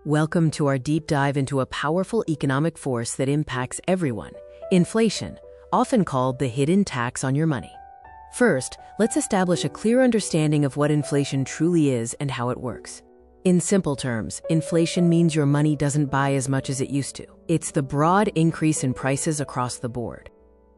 Welcome to our deep dive into a powerful economic force that impacts everyone, inflation, often called the hidden tax on your money. First, let's establish a clear understanding of what inflation truly is and how it works. In simple terms, inflation means your money doesn't buy as much as it used to. It's the broad increase in prices across the board.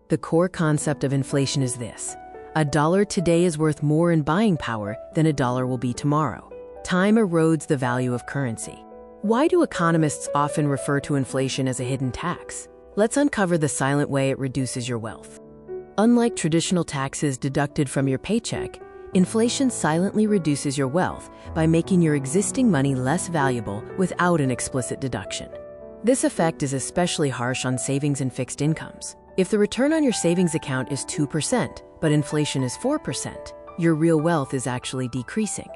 The core concept of inflation is this: a dollar today is worth more in buying power than a dollar will be tomorrow. Time erodes the value of currency. Why do economists often refer to inflation as a hidden tax? Let's uncover the silent way it reduces your wealth. Unlike traditional taxes deducted from your paycheck, inflation silently reduces your wealth by making your existing money less valuable without an explicit deduction. This effect is especially harsh on savings and fixed incomes. If the return on your savings account is 2%, but inflation is 4%, your real wealth is actually decreasing.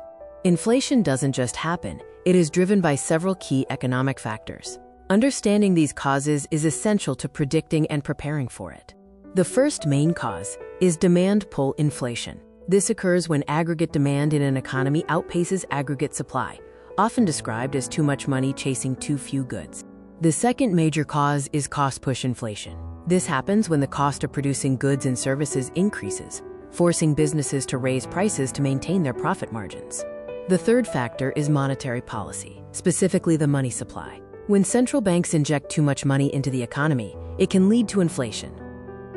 Inflation doesn't just happen, it is driven by several key economic factors. Understanding these causes is essential to predicting and preparing for it. The first main cause is demand pull inflation. This occurs when aggregate demand in an economy outpaces aggregate supply, often described as too much money chasing too few goods. The second major cause is cost push inflation. This happens when the cost of producing goods and services increases, forcing businesses to raise prices to maintain their profit margins. The third factor is monetary policy, specifically the money supply. When central banks inject too much money into the economy, it can lead to inflation.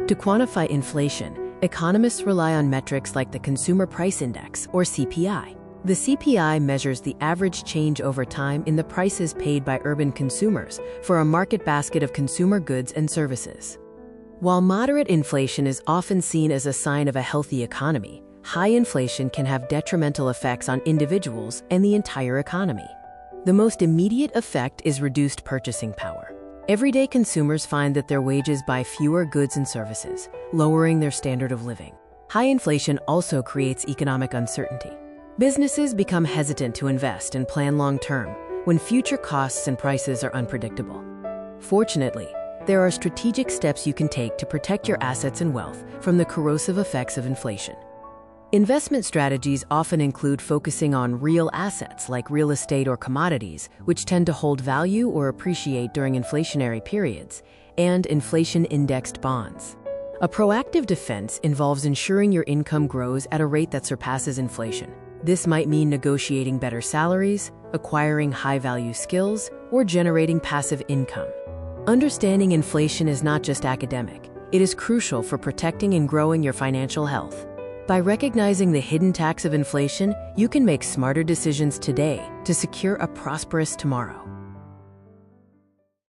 To quantify inflation, economists rely on metrics like the Consumer Price Index, or CPI. The CPI measures the average change over time in the prices paid by urban consumers for a market basket of consumer goods and services. While moderate inflation is often seen as a sign of a healthy economy, high inflation can have detrimental effects on individuals and the entire economy. The most immediate effect is reduced purchasing power. Everyday consumers find that their wages buy fewer goods and services, lowering their standard of living. High inflation also creates economic uncertainty. Businesses become hesitant to invest and plan long-term when future costs and prices are unpredictable. Fortunately, there are strategic steps you can take to protect your assets and wealth from the corrosive effects of inflation. Investment strategies often include focusing on real assets like real estate or commodities, which tend to hold value or appreciate during inflationary periods, and inflation-indexed bonds. A proactive defense involves ensuring your income grows at a rate that surpasses inflation. This might mean negotiating better salaries, acquiring high-value skills, or generating passive income. Understanding inflation is not just academic. It is crucial for protecting and growing your financial health. By recognizing the hidden tax of inflation, you can make smarter decisions today to secure a prosperous tomorrow.